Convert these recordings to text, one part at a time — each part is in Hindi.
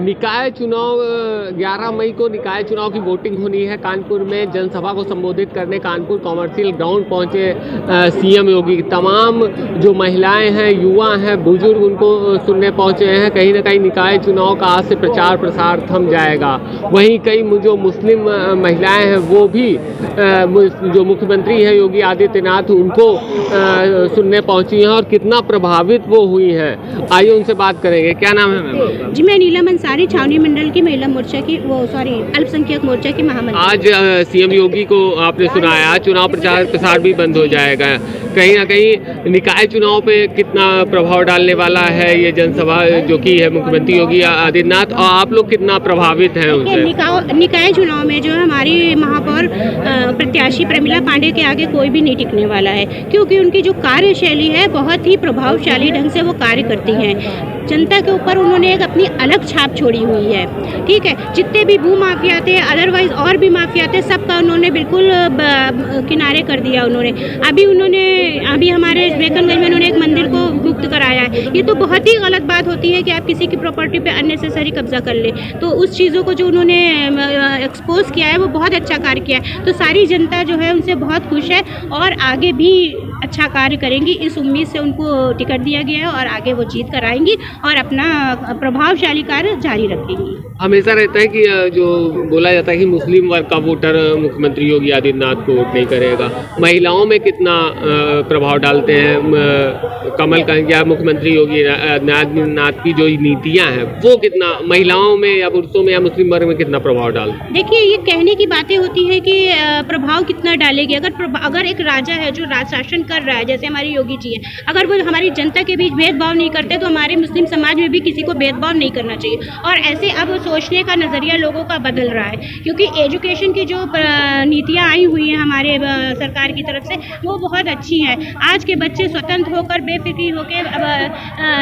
निकाय चुनाव 11 मई को निकाय चुनाव की वोटिंग होनी है कानपुर में। जनसभा को संबोधित करने कानपुर कॉमर्शियल ग्राउंड पहुंचे सीएम योगी। तमाम जो महिलाएं हैं, युवा हैं, बुजुर्ग उनको सुनने पहुंचे हैं। कहीं ना कहीं निकाय चुनाव का आज से प्रचार प्रसार थम जाएगा। वहीं कई जो मुस्लिम महिलाएं हैं वो भी जो मुख्यमंत्री हैं योगी आदित्यनाथ उनको सुनने पहुंची हैं और कितना प्रभावित वो हुई हैं। आइए उनसे बात करेंगे। क्या नाम है मैम? जी, मैं नीलम अंसारी, छावनी मंडल की महिला मोर्चा की अल्पसंख्यक मोर्चा की महामंत्री। आज सीएम योगी को आपने सुनाया चुनाव प्रचार प्रसार भी बंद हो जाएगा। कहीं ना कहीं निकाय चुनाव पे कितना प्रभाव डालने वाला है ये जनसभा जो की है मुख्यमंत्री योगी आदित्यनाथ, और आप लोग कितना प्रभावित हैं उनसे? निकाय चुनाव में जो है हमारी महापौर प्रत्याशी प्रमिला पांडे के आगे कोई भी नहीं टिकने वाला है, क्योंकि उनकी जो कार्यशैली है बहुत ही प्रभावशाली ढंग से वो कार्य करती हैं। जनता के ऊपर उन्होंने एक अपनी अलग छाप छोड़ी हुई है। ठीक है, जितने भी भू माफिया थे, अदरवाइज और भी माफिया थे, सबका उन्होंने बिल्कुल किनारे कर दिया। अभी हमारे वेकनगंज में उन्होंने एक मंदिर को मुक्त कराया है। ये तो बहुत ही गलत बात होती है कि आप किसी की प्रॉपर्टी पे अननेसेसरी कब्जा कर ले। तो उस चीज़ों को जो उन्होंने एक्सपोज किया है वो बहुत अच्छा कार्य किया है। तो सारी जनता जो है उनसे बहुत खुश है और आगे भी अच्छा कार्य करेंगी, इस उम्मीद से उनको टिकट दिया गया है और आगे वो जीत कर आएंगी और अपना प्रभावशाली कार्य जारी रखेंगी। हमेशा रहता है कि जो बोला जाता है कि मुस्लिम वर्ग का वोटर मुख्यमंत्री योगी आदित्यनाथ को वोट नहीं करेगा। महिलाओं में कितना प्रभाव डालते हैं कमल का या मुख्यमंत्री योगी आदित्यनाथ की जो नीतियां हैं वो कितना महिलाओं में या पुरुषों में या मुस्लिम वर्ग में कितना प्रभाव डालते हैं? देखिए, ये कहने की बातें होती है कि प्रभाव कितना डालेगी। अगर एक राजा है जो राज शासन कर रहा है, जैसे हमारे योगी जी हैं, अगर वो हमारी जनता के बीच भेदभाव नहीं करते तो हमारे मुस्लिम समाज में भी किसी को भेदभाव नहीं करना चाहिए। और ऐसे अब सोचने का नज़रिया लोगों का बदल रहा है, क्योंकि एजुकेशन की जो नीतियाँ आई हुई हैं हमारे सरकार की तरफ से वो बहुत अच्छी हैं। आज के बच्चे स्वतंत्र होकर बेफिक्री होकर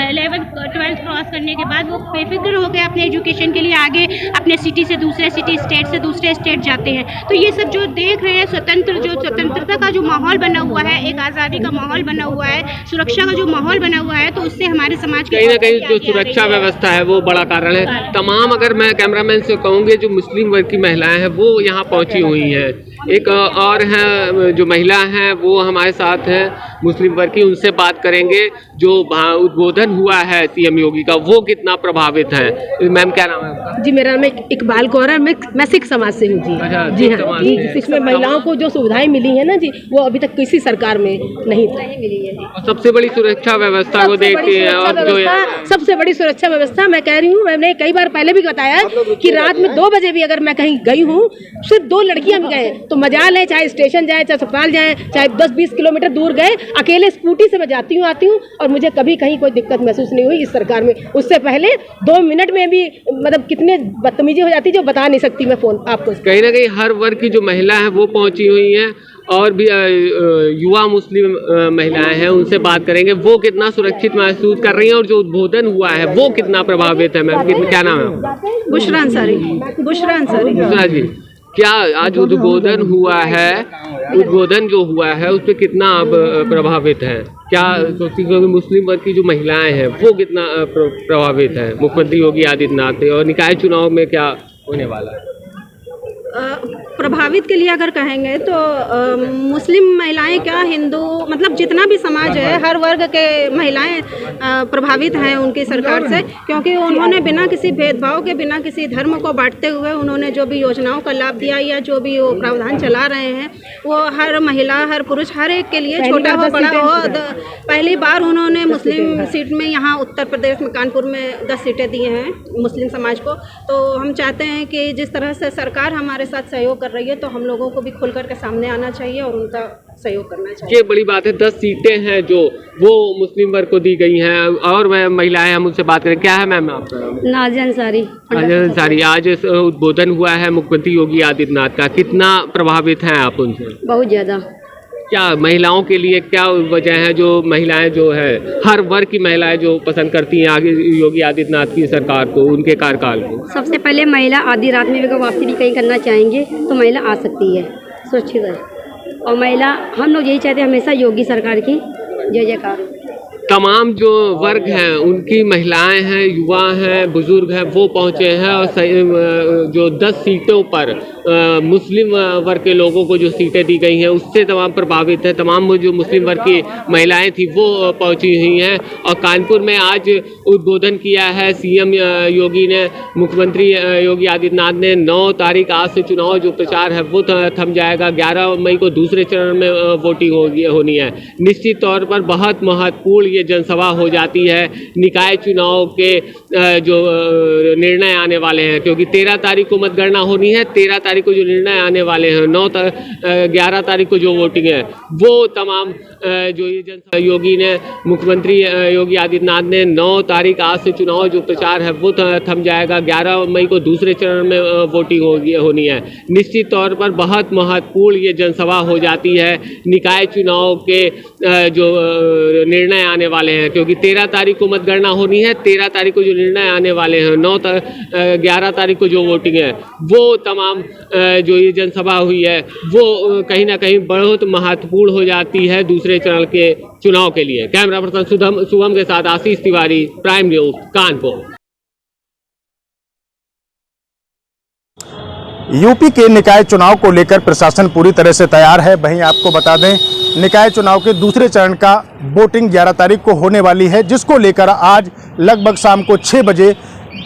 11th-12th क्रॉस करने के बाद वो बेफिक्र होकर अपने एजुकेशन के लिए आगे अपने सिटी से दूसरे सिटी, स्टेट से दूसरे स्टेट जाते हैं। तो ये सब जो देख रहे हैं, स्वतंत्रता का जो माहौल बना हुआ है, एक आज़ादी का माहौल बना हुआ है, सुरक्षा का जो माहौल बना हुआ है, तो उससे हमारे समाज कहीं ना कहीं जो सुरक्षा व्यवस्था है वो बड़ा कारण है। तमाम अगर मैं कैमरामैन से कहूँगी जो मुस्लिम वर्ग की महिलाएं हैं वो यहाँ पहुँची हुई हैं। एक और है जो महिला हैं वो हमारे साथ हैं मुस्लिम वर्ग की, उनसे बात करेंगे। जो उद्बोधन हुआ है सीएम योगी का वो कितना प्रभावित है। मैम क्या नाम है? जी, मेरा नाम इकबाल कौर है। मैं सिख समाज से हूँ जी। जी हाँ जी, इसमें महिलाओं को जो सुविधाएं मिली है ना जी, वो अभी तक किसी सरकार में नहीं मिली है। सबसे बड़ी सुरक्षा व्यवस्था को देखते हैं और जो सबसे बड़ी सुरक्षा व्यवस्था मैं कह रही हूँ, मैंने कई बार पहले भी बताया कि रात में 2 बजे भी अगर मैं कहीं गई हूँ, सिर्फ 2 लड़कियां भी गए तो मजाल है, चाहे स्टेशन जाए, चाहे अस्पताल जाए, चाहे 10-20 किलोमीटर दूर गए, अकेले स्कूटी से मैं जाती हूँ आती हूँ और मुझे कभी कहीं कोई दिक्कत महसूस नहीं हुई इस सरकार में। उससे पहले 2 मिनट में भी मतलब कितने बदतमीजी हो जाती जो बता नहीं सकती मैं फोन आपको। कहीं ना कहीं हर वर्ग की जो महिला है वो पहुंची हुई है और भी युवा मुस्लिम महिलाएं हैं, उनसे बात करेंगे वो कितना सुरक्षित महसूस कर रही हैं और जो उद्बोधन हुआ है वो कितना प्रभावित है। मैम क्या नाम है? बुशरा अंसारी। बुशरा जी, क्या आज उद्बोधन हुआ है, उद्बोधन जो हुआ है उस पर कितना आप प्रभावित है? क्या सोचती है मुस्लिम वर्ग की जो महिलाएं हैं वो कितना प्रभावित है मुख्यमंत्री योगी आदित्यनाथ से, और निकाय चुनाव में क्या होने वाला है? प्रभावित के लिए अगर कहेंगे तो मुस्लिम महिलाएं क्या, हिंदू, मतलब जितना भी समाज है हर वर्ग के महिलाएं प्रभावित हैं उनकी सरकार से, क्योंकि उन्होंने बिना किसी भेदभाव के, बिना किसी धर्म को बांटते हुए उन्होंने जो भी योजनाओं का लाभ दिया या जो भी वो प्रावधान चला रहे हैं वो हर महिला, हर पुरुष, हर एक के लिए, छोटा हो बड़ा हो। पहली बार उन्होंने मुस्लिम सीट में यहाँ उत्तर प्रदेश में कानपुर में 10 सीटें दी हैं मुस्लिम समाज को। तो हम चाहते हैं कि जिस तरह से सरकार हमारे साथ सहयोग कर रही है तो हम लोगों को भी खुल कर के सामने आना चाहिए और उनका सहयोग करना चाहिए। ये बड़ी बात है, 10 सीटें हैं जो वो मुस्लिम वर्ग को दी गई हैं। और महिलाएं हम उनसे बात करें। क्या है मैम आपका? नाज़िया अंसारी। अंसारी, आज उद्बोधन हुआ है मुख्यमंत्री योगी आदित्यनाथ का, कितना प्रभावित हैं आप उनसे? बहुत ज़्यादा। क्या महिलाओं के लिए क्या वजह है जो महिलाएं जो है हर वर्ग की महिलाएं जो पसंद करती हैं आगे योगी आदित्यनाथ की सरकार को, उनके कार्यकाल को? सबसे पहले महिला आधी रात में भी अगर वापसी भी कहीं करना चाहेंगे तो महिला आ सकती है, सुरक्षित है। और महिला, हम लोग यही चाहते हैं हमेशा योगी सरकार की जय जयकार। तमाम जो वर्ग हैं उनकी महिलाएं हैं, युवा हैं, बुजुर्ग हैं, वो पहुंचे हैं और जो 10 सीटों पर मुस्लिम वर्ग के लोगों को जो सीटें दी गई हैं उससे तमाम प्रभावित है। तमाम जो मुस्लिम वर्ग की महिलाएं थी वो पहुंची हुई हैं और कानपुर में आज उद्बोधन किया है सीएम योगी ने। मुख्यमंत्री योगी आदित्यनाथ ने 9 तारीख आज से चुनाव जो प्रचार है वो थम जाएगा। 11 मई को दूसरे चरण में वोटिंग होनी है। निश्चित तौर पर बहुत महत्वपूर्ण ये जनसभा हो जाती है निकाय चुनाव के जो निर्णय आने वाले हैं, क्योंकि 13 तारीख को मतगणना होनी है। 13 तारीख को जो निर्णय आने वाले हैं, 11 तारीख को जो वोटिंग है वो तमाम जो ये जनसभा योगी ने मुख्यमंत्री योगी आदित्यनाथ ने 9 तारीख आज से चुनाव जो प्रचार है वो थम जाएगा। 11 मई को दूसरे चरण में वोटिंग होनी है। निश्चित तौर पर बहुत महत्वपूर्ण ये जनसभा हो जाती है निकाय चुनाव के जो निर्णय आने वाले हैं, क्योंकि 13 तारीख को मतगणना होनी है। 13 तारीख को जो निर्णय आने वाले हैं, 11 तारीख को जो वोटिंग है वो तमाम जो ये जनसभा हुई है वो कहीं ना कहीं बहुत महत्वपूर्ण हो जाती है दूसरे चरण के चुनाव के लिए। कैमरा पर्सन शुभम के साथ Ashish Tiwari, Prime News, Kanpur. UP के निकाय चुनाव को लेकर प्रशासन पूरी तरह से तैयार है। वहीं आपको बता दें निकाय चुनाव के दूसरे चरण का वोटिंग 11 तारीख को होने वाली है, जिसको लेकर आज लगभग शाम को 6 बजे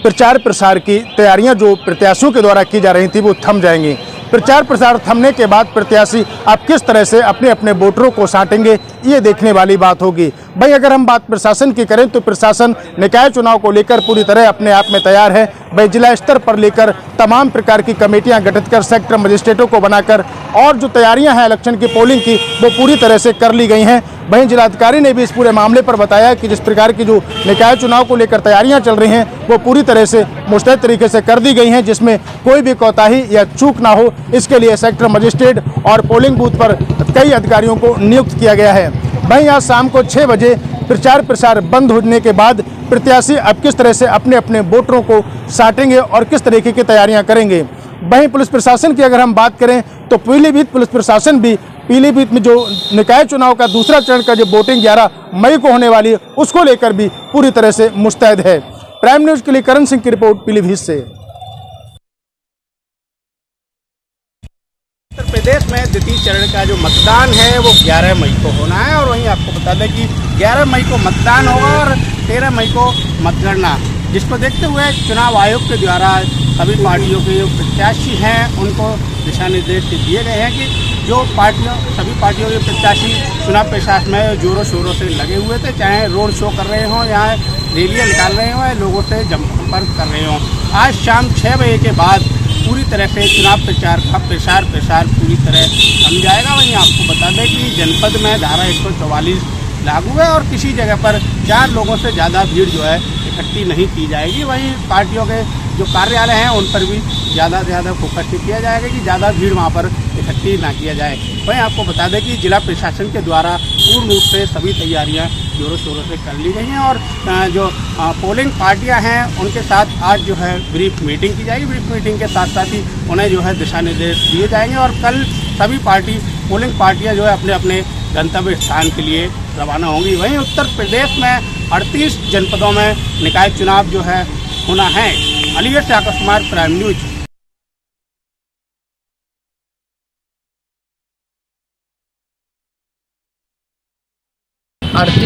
प्रचार प्रसार की तैयारियां जो प्रत्याशियों के द्वारा की जा रही थी वो थम जाएंगी। प्रचार प्रसार थमने के बाद प्रत्याशी अब किस तरह से अपने अपने वोटरों को साटेंगे ये देखने वाली बात होगी। भाई अगर हम बात प्रशासन की करें तो प्रशासन निकाय चुनाव को लेकर पूरी तरह अपने आप में तैयार है। भाई जिला स्तर पर लेकर तमाम प्रकार की कमेटियां गठित कर सेक्टर मजिस्ट्रेटों को बनाकर और जो तैयारियां हैं इलेक्शन की पोलिंग की वो पूरी तरह से कर ली गई हैं। वहीं जिलाधिकारी ने भी इस पूरे मामले पर बताया कि जिस प्रकार की जो निकाय चुनाव को लेकर तैयारियां चल रही हैं वो पूरी तरह से मुस्तैद तरीके से कर दी गई हैं, जिसमें कोई भी कोताही या चूक ना हो इसके लिए सेक्टर मजिस्ट्रेट और पोलिंग बूथ पर कई अधिकारियों को नियुक्त किया गया है। वहीं आज शाम को 6 बजे प्रचार प्रसार बंद होने के बाद प्रत्याशी अब किस तरह से अपने अपने वोटरों को साटेंगे और किस तरीके की तैयारियां करेंगे। वहीं पुलिस प्रशासन की अगर हम बात करें तो पीलीभीत पुलिस प्रशासन भी पीलीभीत में जो निकाय चुनाव का दूसरा चरण का जो वोटिंग 11 मई को होने वाली है उसको लेकर भी पूरी तरह से मुस्तैद है। प्राइम न्यूज के लिए करण सिंह की रिपोर्ट पीलीभीत से। उत्तर प्रदेश में द्वितीय चरण का जो मतदान है वो 11 मई को होना है और वहीं आपको बता दें कि 11 मई को मतदान होगा और 13 मई को मतगणना, जिसको देखते हुए चुनाव आयोग के द्वारा सभी पार्टियों के जो प्रत्याशी हैं उनको दिशा निर्देश दिए गए हैं कि जो सभी पार्टियों के प्रत्याशी चुनाव प्रचार में जोरों शोरों से लगे हुए थे, चाहे रोड शो कर रहे हों या रैलियाँ निकाल रहे हों या लोगों से जनसंपर्क कर रहे हों। आज शाम 6 बजे के बाद पूरी तरह से चुनाव प्रचार का प्रसार पूरी तरह थम जाएगा। वहीं आपको बता दें कि जनपद में धारा 144 लागू है और किसी जगह पर 4 लोगों से ज़्यादा भीड़ जो है इकट्ठी नहीं की जाएगी। वहीं पार्टियों के जो कार्यालय हैं उन पर भी ज़्यादा से ज़्यादा फोकस किया जाएगा कि ज़्यादा भीड़ वहाँ पर इकट्ठी ना किया जाए। वहीं आपको बता दें कि जिला प्रशासन के द्वारा पूर्ण रूप से सभी तैयारियां जोरों शोरों से कर ली गई हैं और जो पोलिंग पार्टियां हैं उनके साथ आज जो है ब्रीफ मीटिंग की जाएगी। ब्रीफ मीटिंग के साथ साथ ही उन्हें जो है दिशा निर्देश दिए जाएंगे और कल सभी पोलिंग पार्टियाँ जो है अपने अपने गंतव्य स्थान के लिए रवाना होंगी। वहीं उत्तर प्रदेश में 38 जनपदों में निकाय चुनाव जो है होना है। अलीगढ़ से आकाश कुमार, प्राइम न्यूज।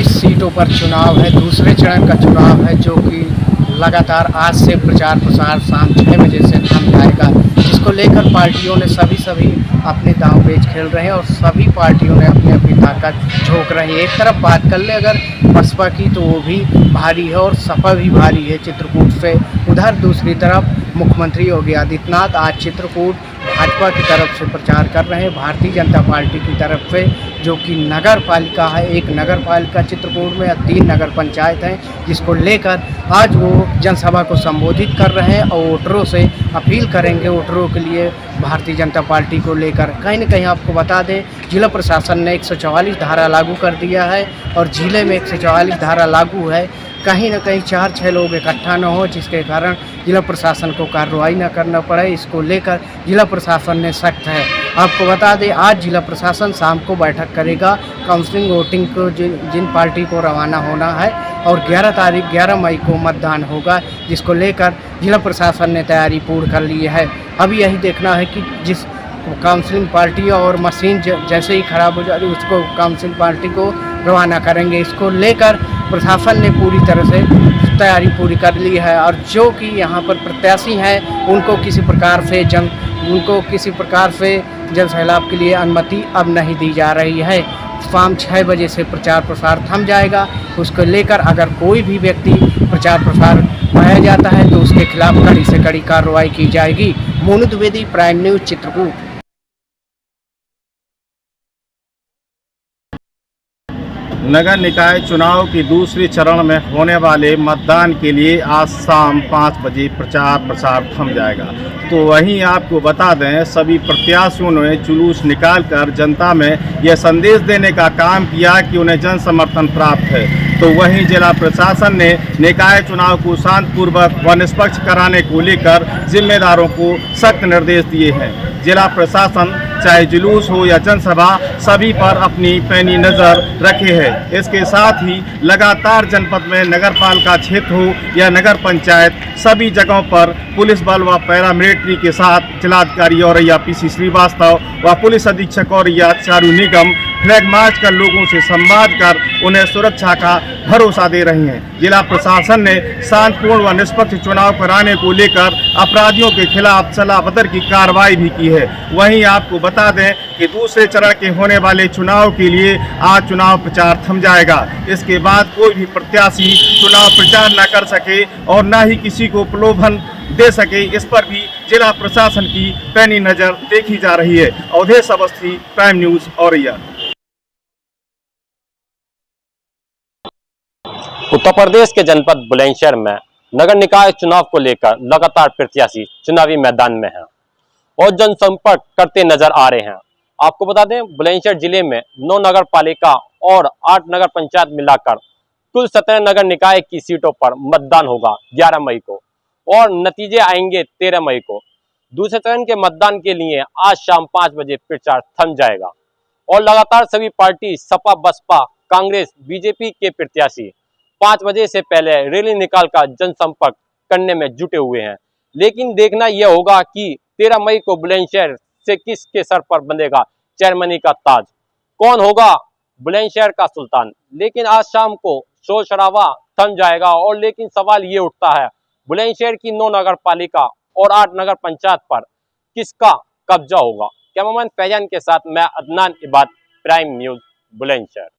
सीटों पर चुनाव है, दूसरे चरण का चुनाव है जो कि लगातार आज से प्रचार प्रसार शाम 6 बजे से थम जाएगा, जिसको लेकर पार्टियों ने सभी अपने दांव पेच खेल रहे हैं और सभी पार्टियों ने अपनी अपनी ताकत झोंक रही है। एक तरफ बात कर ले अगर बसपा की तो वो भी भारी है और सपा भी भारी है चित्रकूट से। उधर दूसरी तरफ मुख्यमंत्री योगी आदित्यनाथ आज चित्रकूट भाजपा की तरफ से प्रचार कर रहे हैं, भारतीय जनता पार्टी की तरफ से, जो कि नगर पालिका है। एक नगर पालिका चित्रकूट में 3 नगर पंचायत हैं, जिसको लेकर आज वो जनसभा को संबोधित कर रहे हैं और वोटरों से अपील करेंगे वोटरों के लिए भारतीय जनता पार्टी को लेकर। कहीं न कहीं आपको बता दें जिला प्रशासन ने 144 धारा लागू कर दिया है और जिले में 144 धारा लागू है। कहीं न कहीं 4-6 लोग इकट्ठा न हो जिसके कारण जिला प्रशासन को कार्रवाई न करना पड़े, इसको लेकर जिला प्रशासन ने सख्त है। आपको बता दें आज जिला प्रशासन शाम को बैठक करेगा काउंसलिंग वोटिंग को जिन पार्टी को रवाना होना है और 11 मई को मतदान होगा, जिसको लेकर जिला प्रशासन ने तैयारी पूर्ण कर ली है। अभी यही देखना है कि जिस काउंसलिंग पार्टी और मशीन जैसे ही खराब हो जाए उसको काउंसलिंग पार्टी को रवाना करेंगे। इसको लेकर प्रशासन ने पूरी तरह से तैयारी पूरी कर ली है और जो कि यहाँ पर प्रत्याशी हैं उनको किसी प्रकार से जन सैलाब के लिए अनुमति अब नहीं दी जा रही है। शाम 6 बजे से प्रचार प्रसार थम जाएगा। उसको लेकर अगर कोई भी व्यक्ति प्रचार प्रसार पाया जाता है तो उसके खिलाफ कड़ी से कड़ी कार्रवाई की जाएगी। Monu Dwivedi, Prime News, Chitrakoot. नगर निकाय चुनाव की दूसरे चरण में होने वाले मतदान के लिए आज शाम 5 बजे प्रचार प्रसार थम जाएगा। तो वहीं आपको बता दें सभी प्रत्याशियों ने जुलूस निकालकर जनता में यह संदेश देने का काम किया कि उन्हें जन समर्थन प्राप्त है। तो वहीं जिला प्रशासन ने निकाय चुनाव को शांतिपूर्वक व निष्पक्ष कराने को लेकर जिम्मेदारों को सख्त निर्देश दिए हैं। जिला प्रशासन चाहे जुलूस हो या जनसभा सभी पर अपनी पैनी नज़र रखे है। इसके साथ ही लगातार जनपद में नगर पालिका क्षेत्र हो या नगर पंचायत सभी जगहों पर पुलिस बल व पैरामिलिट्री के साथ जिलाधिकारी औरैया PC श्रीवास्तव व पुलिस अधीक्षक औरैया चारू निगम फ्लैग मार्च कर लोगों से संवाद कर उन्हें सुरक्षा का भरोसा दे रही हैं। जिला प्रशासन ने शांतिपूर्ण व निष्पक्ष चुनाव कराने को लेकर अपराधियों के खिलाफ सलाह-बदर की कार्रवाई भी की है। वहीं आपको बता दें कि दूसरे चरण के होने वाले चुनाव के लिए आज चुनाव प्रचार थम जाएगा। इसके बाद कोई भी प्रत्याशी चुनाव प्रचार न कर सके और न ही किसी को प्रलोभन दे सके, इस पर भी जिला प्रशासन की पैनी नज़र देखी जा रही है। Awadhesh Awasthi, Prime News, Auraiya. उत्तर प्रदेश के जनपद बुलंदशहर में नगर निकाय चुनाव को लेकर लगातार प्रत्याशी चुनावी मैदान में हैं और जनसंपर्क करते नजर आ रहे हैं। आपको बता दें बुलंदशहर जिले में 9 नगर पालिका और 8 नगर पंचायत मिलाकर कुल 17 नगर निकाय की सीटों पर मतदान होगा 11 मई को और नतीजे आएंगे 13 मई को। दूसरे चरण के मतदान के लिए आज शाम 5 बजे प्रचार थम जाएगा और लगातार सभी पार्टी सपा, बसपा, कांग्रेस, बीजेपी के प्रत्याशी 5 बजे से पहले रैली निकालकर जनसंपर्क करने में जुटे हुए हैं। लेकिन देखना यह होगा कि 13 मई को बुलंदशहर से किसके सर पर बंधेगा चेयरमैनी का ताज, कौन होगा बुलंदशहर का सुल्तान। लेकिन आज शाम को शोर शराबा थम जाएगा और लेकिन सवाल ये उठता है बुलंदशहर की 9 नगर पालिका और 8 नगर पंचायत पर किसका कब्जा होगा। कैमरामैन फैजान के साथ मैं अदनान इबाद, प्राइम न्यूज़, बुलंदशहर।